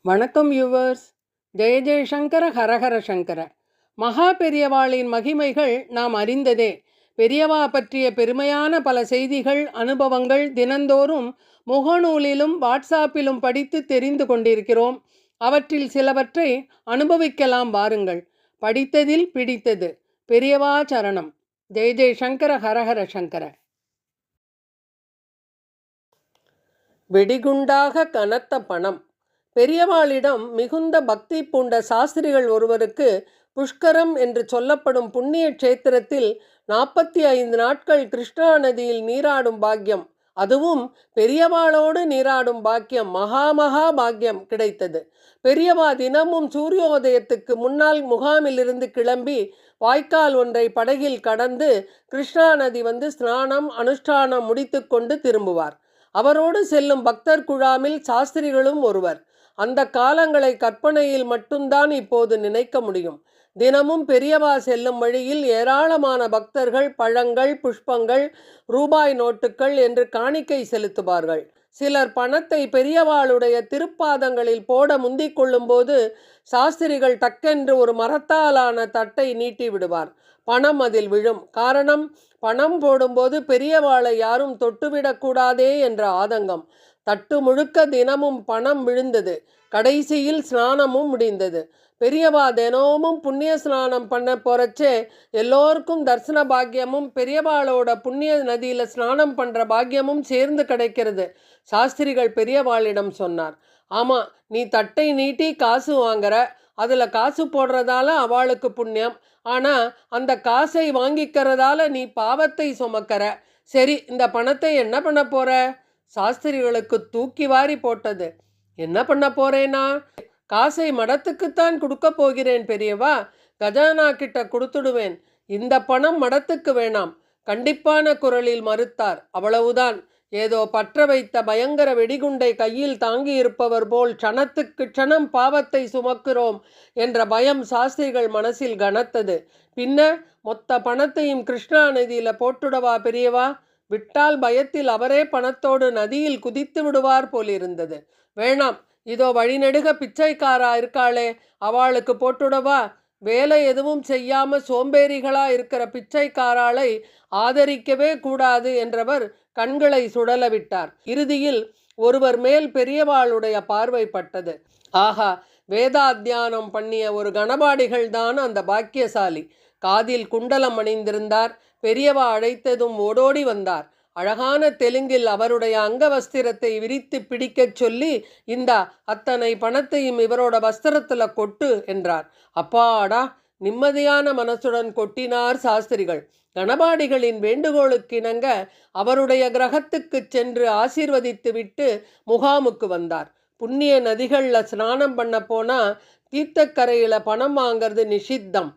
வணக்கம் யூவர்ஸ். ஜெய ஜெயசங்கர ஹரஹர சங்கர. மகா பெரியவாளின் மகிமைகள் நாம் அறிந்ததே. பெரியவா பற்றிய பெருமையான பல செய்திகள், அனுபவங்கள் தினந்தோறும் முகநூலிலும் வாட்ஸ்ஆப்பிலும் படித்து தெரிந்து கொண்டிருக்கிறோம். அவற்றில் சிலவற்றை அனுபவிக்கலாம் வாருங்கள். படித்ததில் பிடித்தது. பெரியவா சரணம். ஜெய ஜெயசங்கர ஹரஹர சங்கர. வெடிகுண்டாக கனத்த பணம். பெரியவாளிடம் மிகுந்த பக்தி பூண்ட சாஸ்திரிகள் ஒருவருக்கு புஷ்கரம் என்று சொல்லப்படும் புண்ணிய க்ஷேத்திரத்தில் 45 நாட்கள் கிருஷ்ணா நதியில் நீராடும் பாக்கியம், அதுவும் பெரியவாளோடு நீராடும் பாக்கியம், மகா பாக்கியம் கிடைத்தது. பெரியவா தினமும் சூரியோதயத்துக்கு முன்னால் முகாமிலிருந்து கிளம்பி வாய்க்கால் ஒன்றை படகில் கடந்து கிருஷ்ணா நதி வந்து ஸ்நானம் அனுஷ்டானம் முடித்து கொண்டு திரும்புவார். அவரோடு செல்லும் பக்தர் குழாமில் சாஸ்திரிகளும் ஒருவர். அந்த காலங்களை கற்பனையில் மட்டும்தான் இப்போது நினைக்க முடியும். தினமும் பெரியவா செல்லும் வழியில் ஏராளமான பக்தர்கள் பழங்கள், புஷ்பங்கள், ரூபாய் நோட்டுகள் என்று காணிக்கை செலுத்துவார்கள். சிலர் பணத்தை பெரியவாளுடைய திருப்பாதங்களில் போட முந்திக் கொள்ளும்போது சாஸ்திரிகள் டக்கென்று ஒரு மரத்தாலான தட்டை நீட்டி விடுவார். பணம் அதில் விழும். காரணம், பணம் போடும்போது பெரியவாளை யாரும் தொட்டுவிடக்கூடாதே என்ற ஆதங்கம். தட்டு முழுக்க தினமும் பணம் விழுந்தது. கடைசியில் ஸ்நானமும் முடிந்தது. பெரியவா தினமும் புண்ணிய ஸ்நானம் பண்ண போறச்சே எல்லோருக்கும் தரிசன பாக்கியமும் பெரியவாளோட புண்ணிய நதியில் ஸ்நானம் பண்ணுற பாக்கியமும் சேர்ந்து கிடைக்கிறது. சாஸ்திரிகள் பெரியவாளிடம் சொன்னார், ஆமாம், நீ தட்டை நீட்டி காசு வாங்குற, அதில் காசு போடுறதால அவளுக்கு புண்ணியம், ஆனால் அந்த காசை வாங்கிக்கிறதால நீ பாவத்தை சுமக்கிற. சரி, இந்த பணத்தை என்ன பண்ண போற? சாஸ்திரிகளுக்கு தூக்கி வாரி போட்டது. என்ன பண்ண போறேனா? காசை மடத்துக்குத்தான் கொடுக்க போகிறேன் பெரியவா. கஜானா கிட்ட கொடுத்துடுவேன். இந்த பணம் மடத்துக்கு வேணாம். கண்டிப்பான குரலில் மறுத்தார். அவ்வளவுதான். ஏதோ பற்ற வைத்த பயங்கர வெடிகுண்டை கையில் தாங்கி இருப்பவர் போல் க்ஷணத்துக்கு க்ஷணம் பாவத்தை சுமக்கிறோம் என்ற பயம் சாஸ்திரிகள் மனசில் கனத்தது. பின்ன மொத்த பணத்தையும் கிருஷ்ணா நதியில போட்டுடவா பெரியவா? விட்டால் பயத்தில் அவரே பணத்தோடு நதியில் குதித்து விடுவார் போலிருந்தது. வேணாம், இதோ வழிநெடுக பிச்சைக்காரா இருக்காளே, அவளுக்கு போட்டுடவா? வேலை எதுவும் செய்யாம சோம்பேறிகளா இருக்கிற பிச்சைக்காராளை ஆதரிக்கவே கூடாது என்றவர் கண்களை சுடல விட்டார். இறுதியில் ஒருவர் மேல் பெரியவாளுடைய பார்வை பட்டது. ஆஹா, வேதாத்தியானம் பண்ணிய ஒரு கணபாடிகள் தான் அந்த பாக்கியசாலி. காதில் குண்டலம் அணிந்திருந்தார். பெரியவா அழைத்ததும் ஓடோடி வந்தார். அழகான தெலுங்கில் அவருடைய அங்கவஸ்திரத்தை விரித்து பிடிக்கச் சொல்லி, இந்தா அத்தனை பணத்தையும் இவரோட வஸ்திரத்துல கொட்டு என்றார். அப்பாடா, நிம்மதியான மனசுடன் கொட்டினார் சாஸ்திரிகள். கணபாடிகளின் வேண்டுகோளுக்கிணங்க அவருடைய கிரகத்துக்கு சென்று ஆசீர்வதித்து விட்டு முகாமுக்கு வந்தார். புண்ணிய நதிகளில் ஸ்நானம் பண்ண போனா தீர்த்தக்கரையில பணம் வாங்கிறது நிஷித்தம்.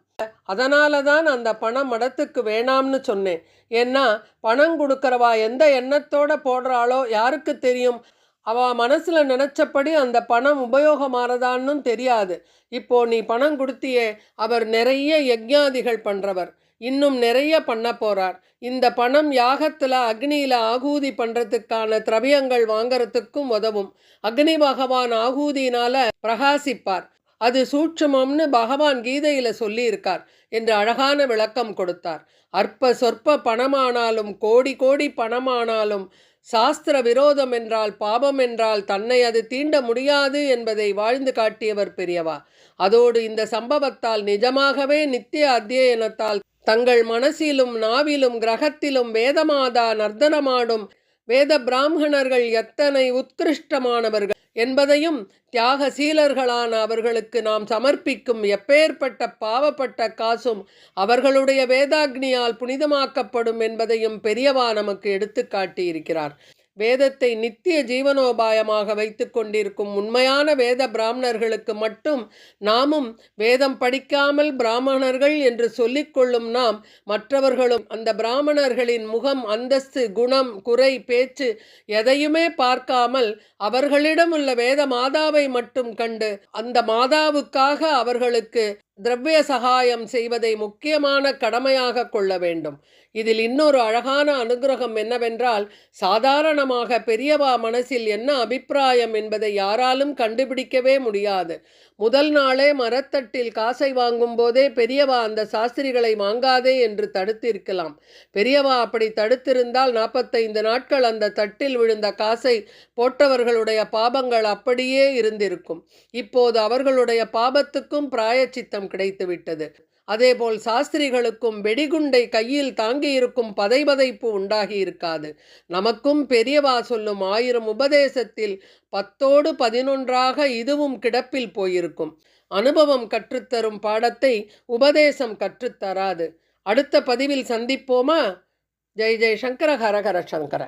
அதனால தான் அந்த பணம் மடத்துக்கு வேணாம்னு சொன்னேன். ஏன்னா பணம் கொடுக்கறவா எந்த எண்ணத்தோட போடுறாளோ யாருக்கு தெரியும்? அவ மனசுல நினைச்சபடி அந்த பணம் உபயோகமானதான்னு தெரியாது. இப்போ நீ பணம் கொடுத்தியே, அவர் நிறைய யஜ்ஞாதிகள் பண்றவர், இன்னும் நிறைய பண்ண போறார். இந்த பணம் யாகத்துல அக்னியில ஆகூதி பண்றதுக்கான திரவியங்கள் வாங்கறதுக்கும் உதவும். அக்னி பகவான் ஆகூதினால பிரகாசிப்பார். அது சூட்சுமம்னு பகவான் கீதையில சொல்லி இருக்கார் என்று அழகான விளக்கம் கொடுத்தார். அற்ப சொற்ப பணமானாலும் கோடி கோடி பணமானாலும் சாஸ்திர விரோதம் என்றால் பாபம் என்றால் தன்னை அது தீண்ட முடியாது என்பதை வாழ்ந்து காட்டியவர் பெரியவா. அதோடு இந்த சம்பவத்தால் நிஜமாகவே நித்திய அத்தியனத்தால் தங்கள் மனசிலும் நாவிலும் கிரகத்திலும் வேதமாதா நர்த்தனமாடும் வேத பிராமணர்கள் எத்தனை உத்கிருஷ்டமானவர்கள் என்பதையும் தியாகசீலர்களான அவர்களுக்கு நாம் சமர்ப்பிக்கும் எப்பேற்பட்ட பாவப்பட்ட காசும் அவர்களுடைய வேதாக்னியால் புனிதமாக்கப்படும் என்பதையும் பெரியவா நமக்கு எடுத்து காட்டியிருக்கிறார். வேதத்தை நித்திய ஜீவனோபாயமாக வைத்து கொண்டிருக்கும் உண்மையான வேத பிராமணர்களுக்கு மட்டும் நாமும் வேதம் படிக்காமல் பிராமணர்கள் என்று சொல்லிக்கொள்ளும் நாம் மற்றவர்களும் அந்த பிராமணர்களின் முகம், அந்தஸ்து, குணம், குறை, பேச்சு எதையுமே பார்க்காமல் அவர்களிடம் உள்ள வேத மாதாவை மட்டும் கண்டு அந்த மாதாவுக்காக அவர்களுக்கு திரவிய சகாயம் செய்வதை முக்கியமான கடமையாக கொள்ள வேண்டும். இதில் இன்னொரு அழகான அனுகிரகம் என்னவென்றால், சாதாரணமாக பெரியவா மனசில் என்ன அபிப்பிராயம் என்பதை யாராலும் கண்டுபிடிக்கவே முடியாது. முதல் நாளே மரத்தட்டில் காசை வாங்கும் போதே பெரியவா அந்த சாஸ்திரிகளை வாங்காதே என்று தடுத்திருக்கலாம். பெரியவா அப்படி தடுத்திருந்தால் 45 நாட்கள் அந்த தட்டில் விழுந்த காசை போட்டவர்களுடைய பாபங்கள் அப்படியே இருந்திருக்கும். இப்போது அவர்களுடைய பாபத்துக்கும் பிராயச்சித்தம் கிடைத்துவிட்டது. அதேபோல் சாஸ்திரிகளுக்கும் வெடிகுண்டை கையில் தாங்கியிருக்கும் பதைபதைப்பு உண்டாகி இருக்காது. நமக்கும் பெரியவா சொல்லும் 1000 உபதேசத்தில் 10ஓடு 11ஆக இதுவும் கிடப்பில் போயிருக்கும். அனுபவம் கற்றுத்தரும் பாடத்தை உபதேசம் கற்றுத்தராது. அடுத்த பதிவில் சந்திப்போமா? ஜெய் ஜெய் சங்கர, ஹர ஹர சங்கர.